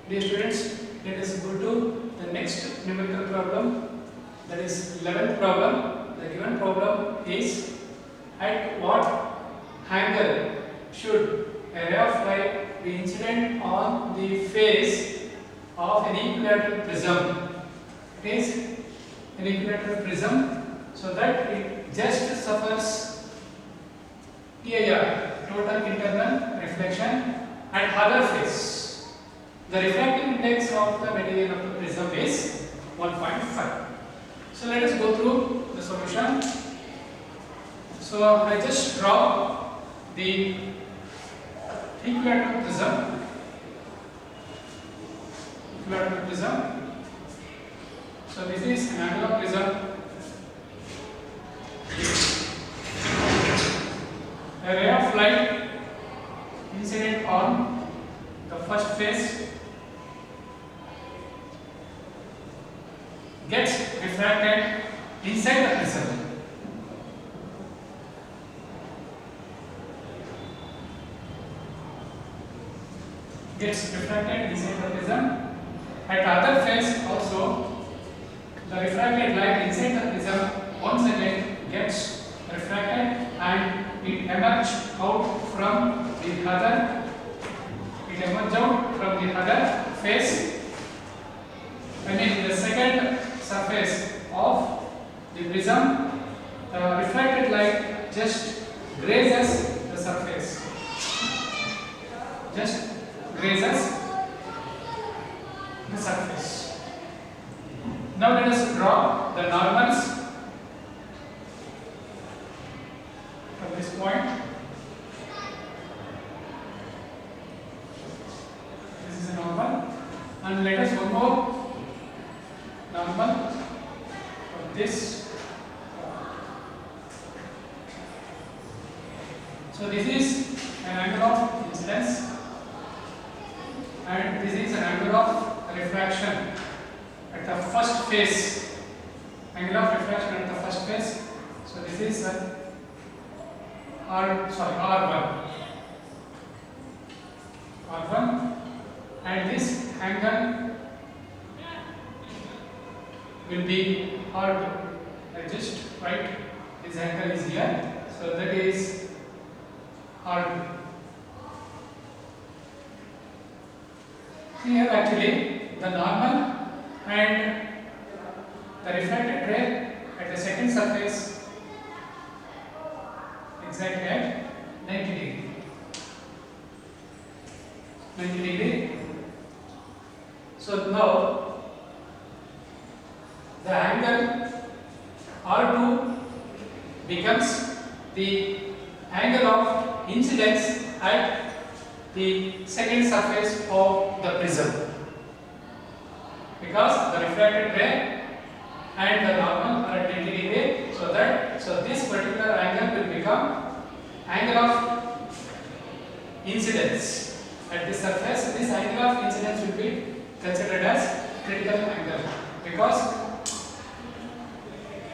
Dear students, let us go to the next numerical problem, that is 11th problem. The given problem is, at what angle should a ray of light be incident on the face of an equilateral prism? It is an equilateral prism, so that it just suffers TIR, total internal reflection, at other face. The refractive index of the material of the prism is 1.5. So let us go through the solution. So I just draw the equilateral prism. Equilateral prism. So this is an angular prism. A ray of light incident on the first face gets refracted inside the prism. Gets refracted inside the prism. At other face also, the refracted light inside the prism once again gets refracted and it emerges out from the other. It emerges out from the other face. I mean the second surface of the prism, the refracted light just grazes the surface. Just grazes the surface. Now let us draw the normals from this point. This is a normal, and let us one more normal of this. So this is an angle of incidence and this is an angle of refraction at the first phase. Angle of refraction at the first phase. So this is R1. R1, and this angle will be R2. I just write this angle is here, so that is R2. Here actually the normal and the refracted ray at the second surface exactly at 90 degree. 90 degree. So now the angle R2 becomes the angle of incidence at the second surface of the prism, because the refracted ray and the normal are at 90 degree, so this particular angle will become angle of incidence at this surface. This angle of incidence will be considered as critical angle, because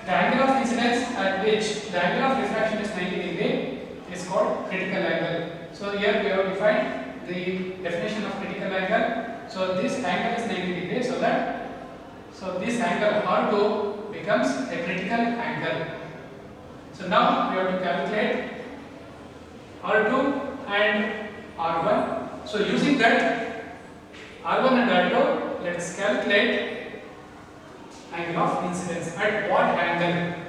the angle of incidence at which the angle of refraction is 90 degree is called critical angle. So here we have defined the definition of critical angle. So this angle is 90 degree, so this angle R2 becomes a critical angle. So now we have to calculate R2 and R1. So using that R1 and R2, let us calculate angle of incidence. At what angle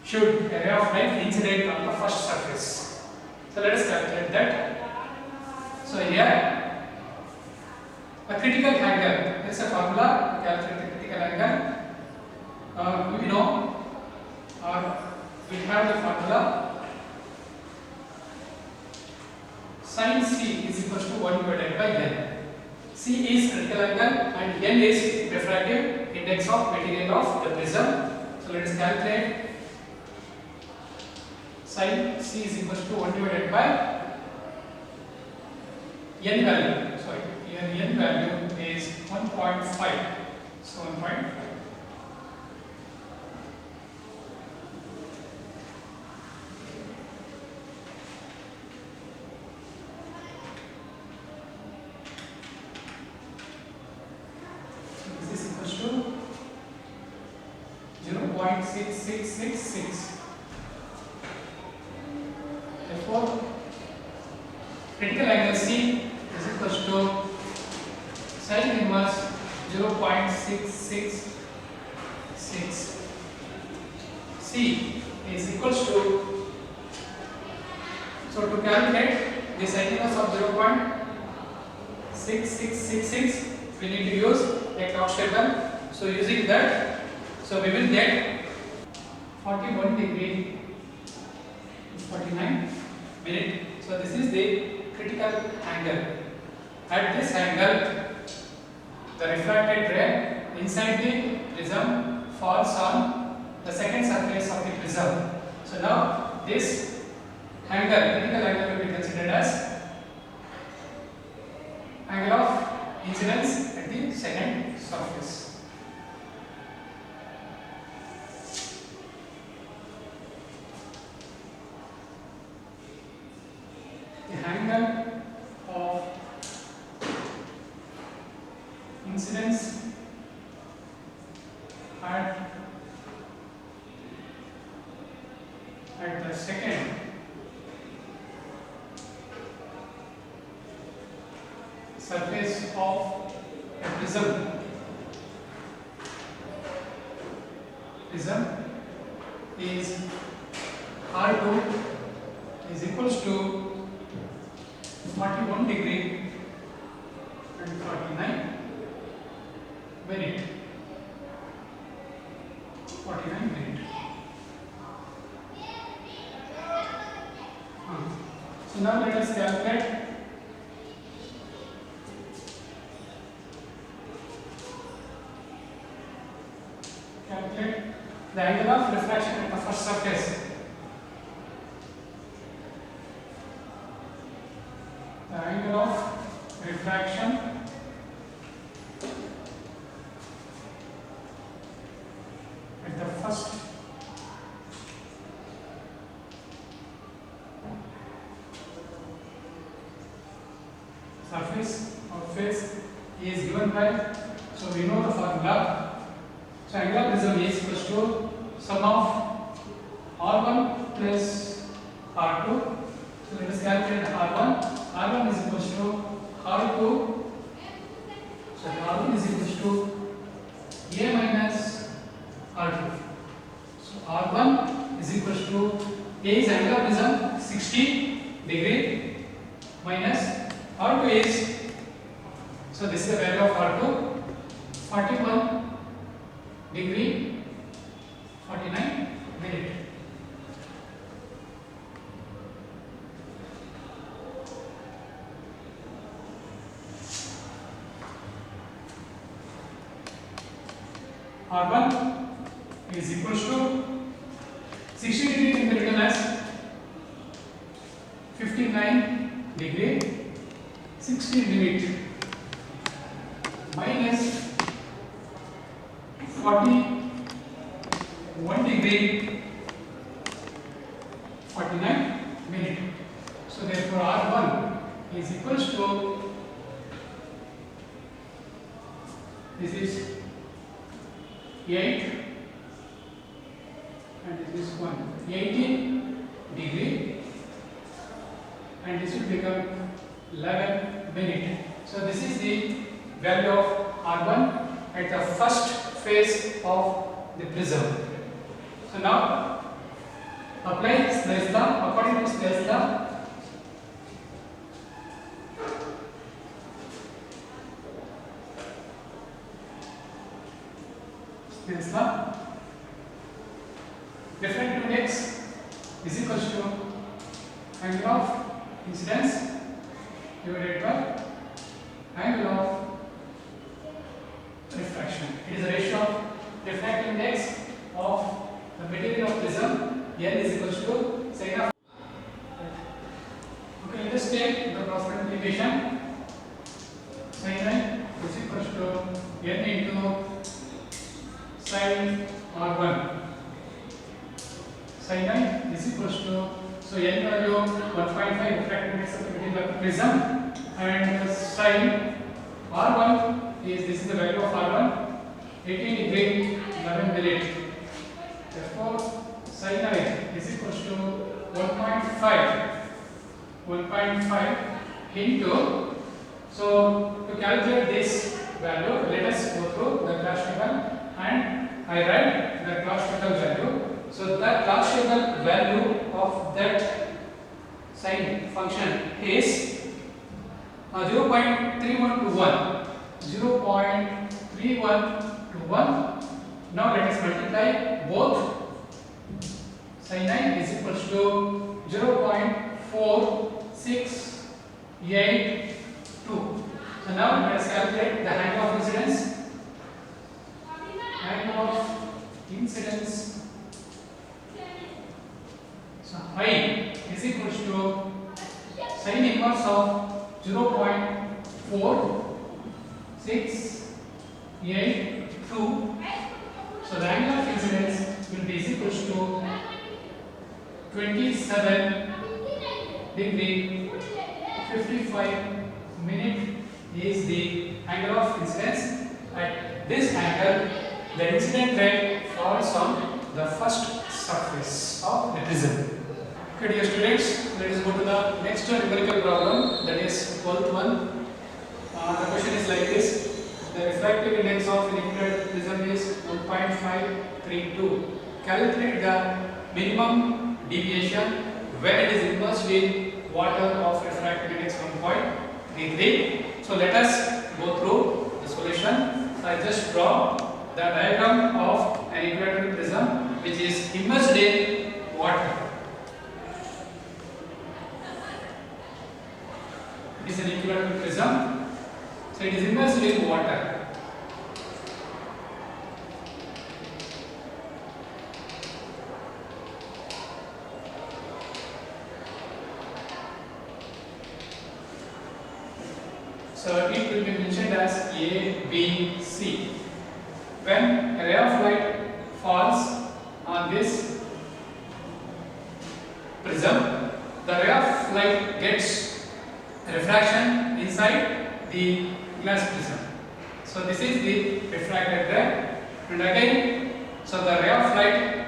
should a ray of light incident on the first surface? So let us calculate that. So here a critical angle, there is a formula to calculate the critical angle. We know, or we have the formula sin C is equals to 1 divided by N. C is critical angle and N is refractive index of material of the prism. So let us calculate sin C is equals to 1 divided by N value. Sorry, here N value is 1.5. So 1.5. 0.6666. Therefore, critical angle C is equals to sin inverse 0.666. C is equals to, so to calculate the sin inverse of 0.6666, we need to use a Gauss table. So using that, so we will get 41 degree 49 minute. So this is the critical angle. At this angle, the refracted ray inside the prism falls on the second surface of the prism. So now this angle, critical angle, will be considered as angle of incidence at the second surface. The angle of incidence at the second surface of a prism is R2 is equals to 41 degree and 49 minute. 49 minute. So now let us calculate the angle of refraction at the first surface. The angle of refraction at the first surface or face is given by, so we know the formula. So angular prism is equals to sum of R1 plus R2. So let us calculate R1. R1 is equals to R2. So R1 is equals to A minus R2. So R1 is equals to A is angular prism 60 degree minus R2 is, so this is the value of R2, 41 degree 49 minute. R1 is equals to 60 degree can be written as 59 degree 60 minute minus 41 degree 49 minute. So therefore R1 is equals to, this is 8 and this is 18 degree and this will become 11 minute. So this is the value of R1 at the first phase of the prism. So now apply Snell's law. According to Snell's law, refractive index is equals to angle of incidence divided by angle of refraction. It is a ratio of refractive index of the material of prism. N is equals to sin of. Okay, let us take the cross multiplication. Sin I is equals to N into sin R1. Sin I is equals to, so N value 1.5 refractive index of the material of prism, and sin R1 is, this is the value of R1, 18 degree 11 minute. Therefore, sin I is equals to 1.5 into, so to calculate this value, let us go through the class table and I write the class table value. So that class table value of that sine function is 0.31 to 1. 0.31 to 1. Now let us multiply both. Sin I is equals to 0.4682. So now let us calculate the angle of incidence. Angle of incidence. So I is equals to sin inverse of 0.4682. So the angle of incidence will be equals to 27 degree 55 minute is the angle of incidence. At this angle, the incident ray falls on the first surface of the prism. Okay, dear students, let us go to the next numerical problem, that is 12th one. The question is like this: the refractive index of an equator prism is 1.532. Calculate the minimum deviation when it is immersed in water of refractive index 1.33. So let us go through the solution. So I just draw the diagram of an equilateral prism which is immersed in water. It is an equilateral prism. So it is immersed in water. So it will be mentioned as A, B, C. When a ray of light falls on this prism, the ray of light gets refraction inside the glass prism. So this is the refracted ray, and again, so the ray of light,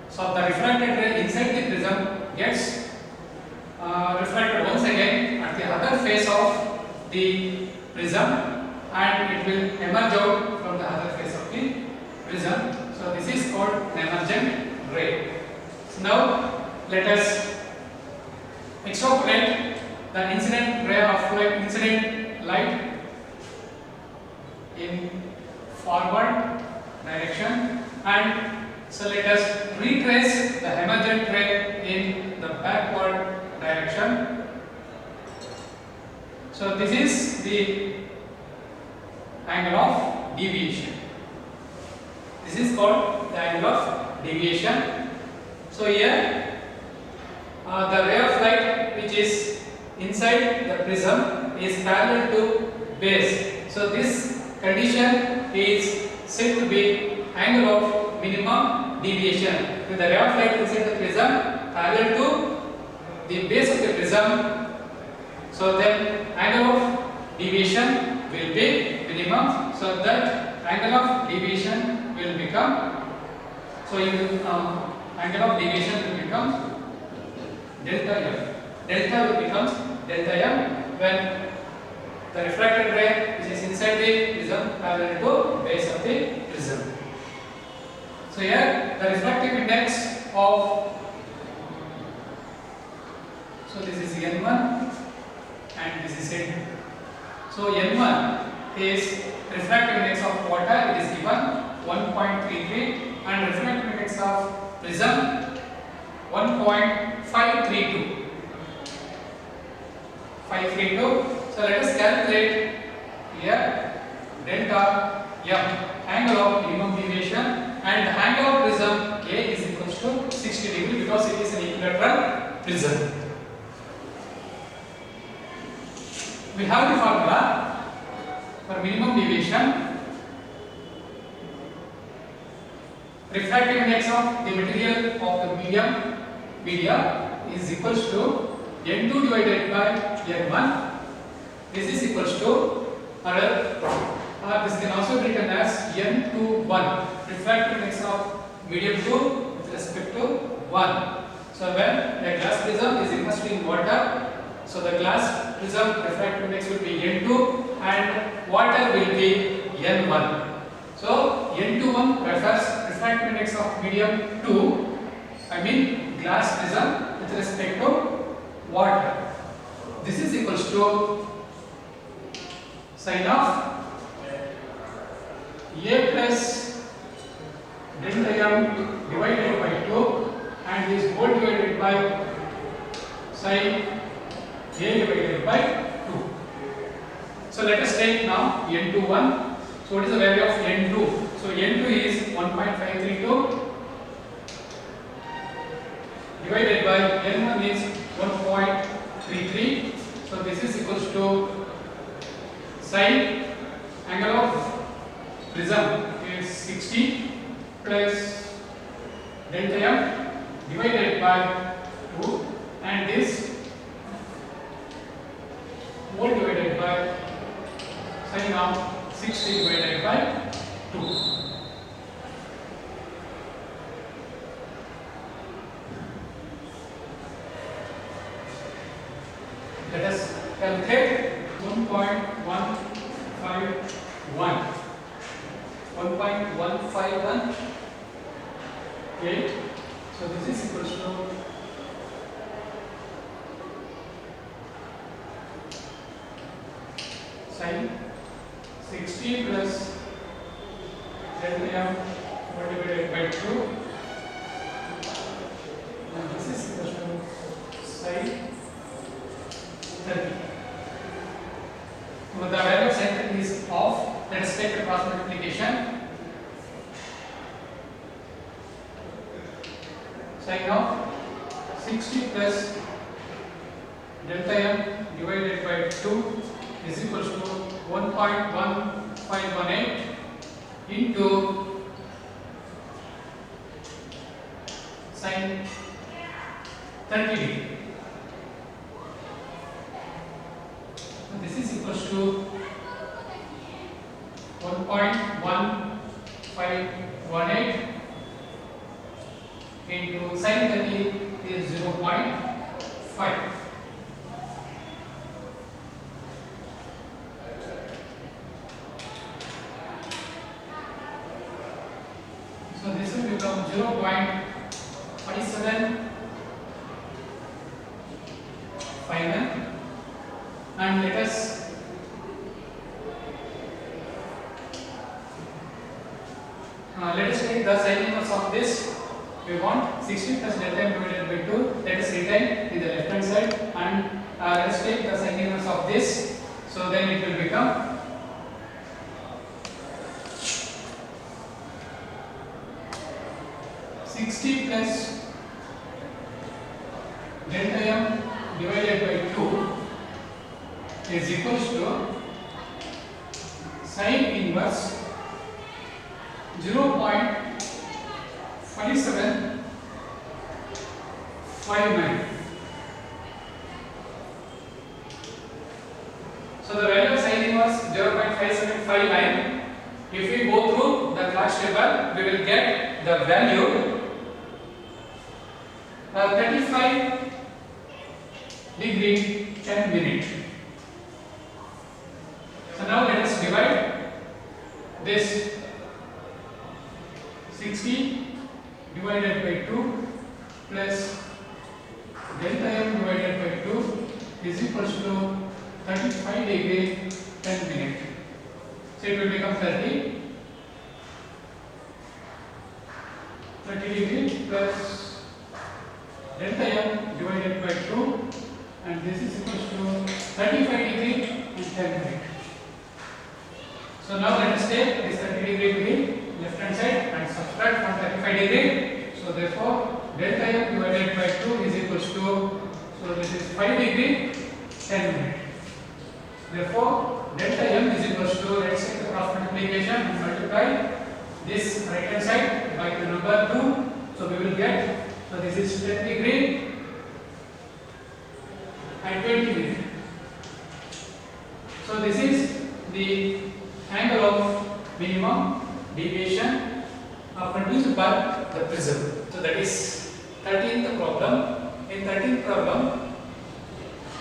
so the refracted ray inside the prism gets refracted once again at the other face of the prism, and it will emerge out from the other face of the prism. So this is called an emergent ray. So now let us extrapolate the incident ray of light, incident light in forward direction, and so let us retrace the emergent ray in the backward direction. So this is the angle of deviation. This is called the angle of deviation. So here the ray of light which is inside the prism is parallel to base. So this condition is said to be angle of minimum deviation. With the ray of light inside the prism parallel to the base of the prism, so then angle of deviation will be minimum. So that angle of deviation will become, so angle of deviation will become delta m. Delta will become delta m when the refracted ray which is inside the prism parallel to base of the prism. So here the refractive index of, so this is n1 and this is n2. So n1 is refractive index of water, it is given 1.33, and refractive index of prism 1.532. So let us calculate here delta m, angle of minimum deviation, and the angle of prism A is equals to 60 degree because it is an equilateral prism. We have the formula for minimum deviation. Refractive index of the material of the media is equals to n2 divided by n1. This is equals to, or this can also be written as n21. Refractive index of medium 2 with respect to 1. So when a glass prism is immersed in water, so the glass prism refractive index will be N2 and water will be N1. So N21 refers refractive index of medium 2, I mean glass prism with respect to water. This is equals to sin of A plus delta m divided by 2 and is whole divided by sin A divided by 2. So let us take now N21. So what is the value of N2? So N2 is 1.532 divided by N1 is 1.33. So this is equals to sine angle of prism is 60 plus delta m divided by 2 and this whole divided by sine of 60 divided by 2. Let us calculate 1.151. 1.151. So this is equals to sin 60 plus delta m divided by 2 and this is equals to sin 30. So the value of sin 30 is off. Let us take the cross multiplication. Sin of 60 plus delta m divided by 2 is equals to 1.1518 into sin 30 degree. So this is equals to 1.1518 into sin 30 is 0.5. So this will become 0.4751 and let us take the sin inverse of this. We want 60 plus delta m divided by 2. Let us rewrite in the left hand side and let us take the sin inverse of this. So then it will become 60 plus delta m divided by 2 is equals to sin inverse 0.5759. So the value of sin inverse 0.5759. If we go through the class table, we will get the value 35 degree 10 minutes. So now let us divide this 60 divided by 2 plus delta m divided by 2 is equals to 35 degree 10 minutes. So it will become 30 degree plus delta m divided by 2 and this is equals to 35 degree and 10 minutes. So now let us take this 30 degree to the left hand side and subtract from 35 degree. So therefore delta m divided by 2 is equals to, so this is 5 degree 10 minutes. Therefore delta m is equals to, let's take the cross multiplication and multiply this right hand side by the number 2. So we will get, so this is 10 degree and 20 degree. So this is the angle of minimum deviation produced produced by the prism. So that is 13th problem. In 13th problem,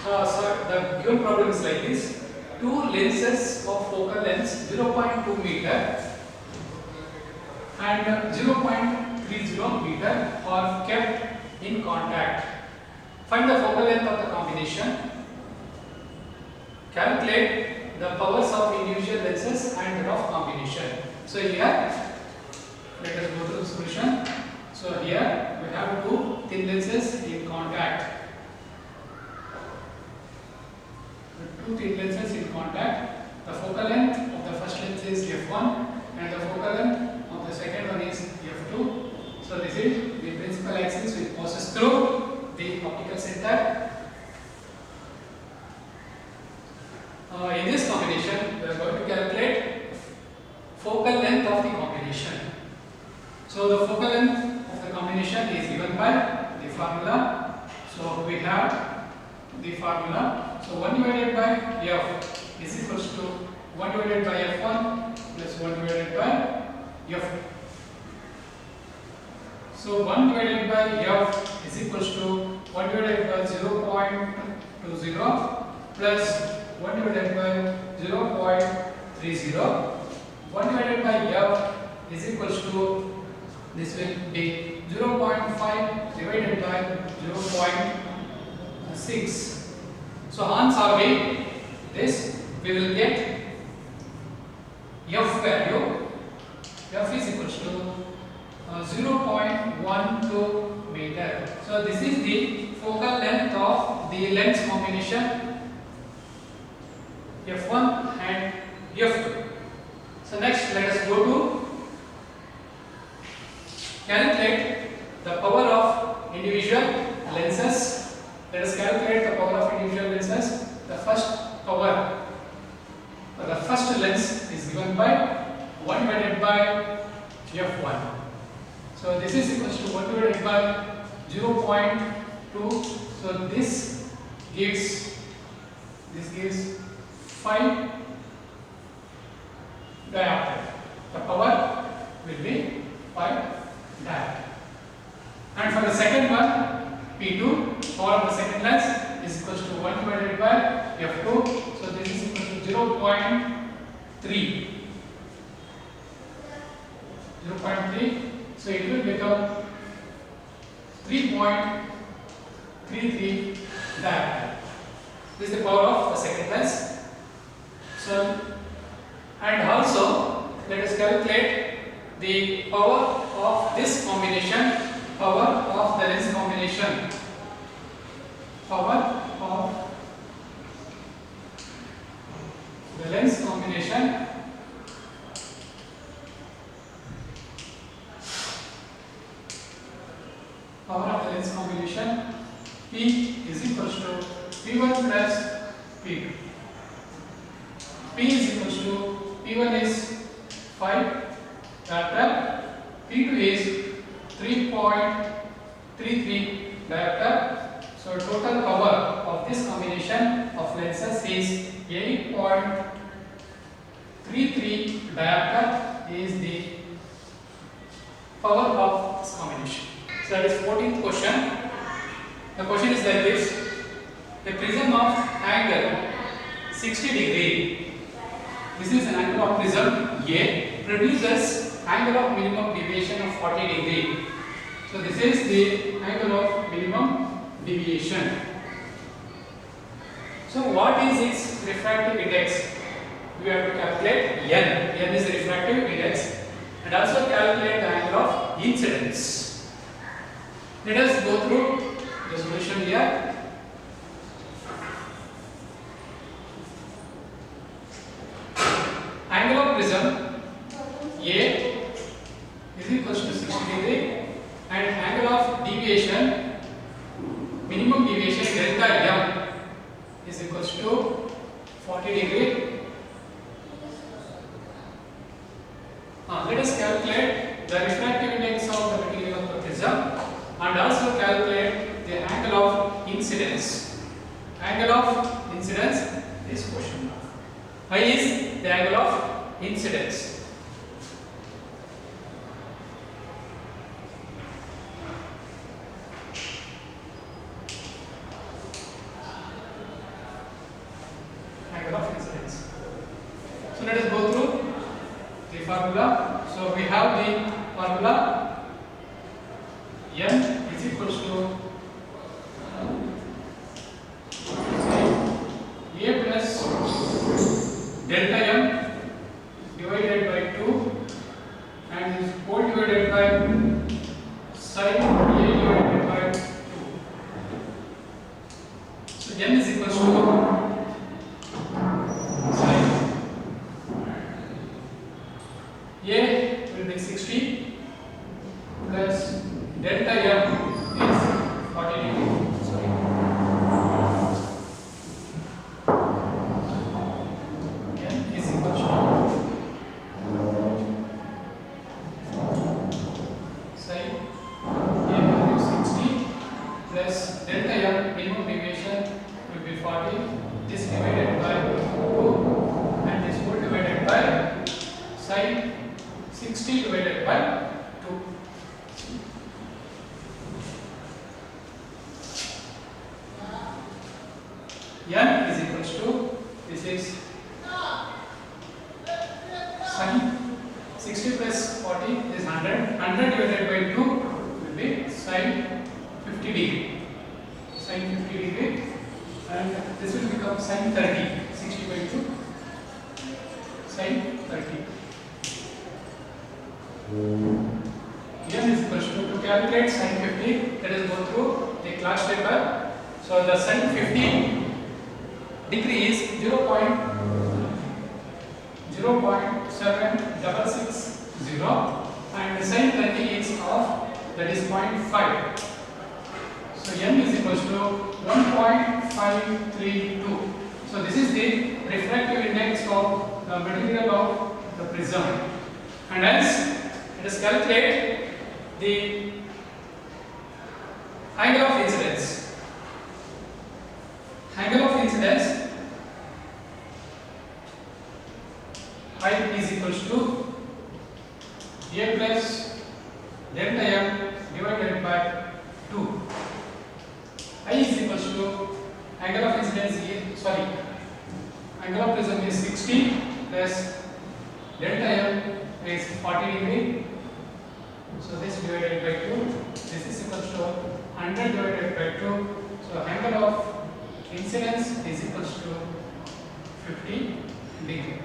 the given problem is like this: two lenses of focal length 0.2 meter and 0.30 meter are kept in contact. Find the focal length of the combination. Calculate the powers of individual lenses and of combination. So here, let us go through the solution. So here we have two thin lenses in contact. Two thin lenses in contact. The focal length of the first lens is f1 and the focal length of the second one is f2. So this is the principal axis which passes through the optical center. In this combination, we are going to calculate focal length of the combination. So the focal length of the combination is given by the formula. So we have the formula. So 1 divided by f is equals to 1 divided by f1 plus 1 divided by f2. So 1 divided by f is equals to 1 divided by 0.20 plus 1 divided by 0.30. 1 divided by f is equals to, this will be 0.5 divided by 0.6. So on solving this, we will get f value. F is equals to 0.12 meter. So this is the focal length of the lens combination f1 and f2. So next, let us go to calculate the power of individual lenses. Let us calculate the power of individual lenses. The first power for the first lens is given by 1 divided by f1. So this is equals to 1 divided by 0.2. So this gives 5 diopter. The power will be 5 diopter. And for the second one, P2, power of the second lens is equals to 1 divided by f2. So this is equal to 0.3. 0.3. So it will become 3.33 diopter. This is the power of the second lens. So, and also let us calculate the power of this combination, power of the lens combination, power of the lens combination power of the lens combination. P is equals to P1 plus P2. P is equals to P1 is 5 diopter, P2 is 3.33 diopter. So total power of this combination of lenses is 8.33 diopter is the power of this combination. So that is 14th question. The question is like this: a prism of angle 60 degree. This is an angle of prism A produces angle of minimum deviation of 40 degree. So this is the angle of minimum deviation. So what is its refractive index? We have to calculate n. N is the refractive index, and also calculate the angle of incidence. Let us go through the solution here. Angle of prism A is equals to 60 degree and angle of deviation, minimum deviation delta m is equals to 40 degree. Let us calculate the refractive index of the material of the prism and also calculate the angle of incidence. Angle of incidence is question mark. Why is the angle of incidence? formula. So we have the formula n is equals to a plus delta m divided by 2 and is whole divided by sin a divided by 2. So n is equals to sin a will be 60 plus delta m is 40 degree. Sorry. N is equals to sin a value 60 plus delta m minimum deviation will be 40. This divided by 2 and this whole divided by sin 60 divided by 2. N is equals to, this is sin 60 plus 40 is 100. 100 divided by 2 will be sin 50 degree. Sin 50 degree, and this will become sin 30. 60 by 2 sin 30. N is equals to calculate sin 50, let us go through the class paper. So the sin 50 degree is 0.76660 and the sin 30 is of, that is 0.5. So n is equals to 1.532. So this is the refractive index of the material of the prism, and hence let us calculate the angle of incidence. Angle of incidence I is equals to a plus delta m divided by 2. I is equals to angle of incidence angle of prism is 60 plus delta m is 40 degree. So this divided by 2, this is equals to 100 divided by 2. So angle of incidence is equals to 50 degree.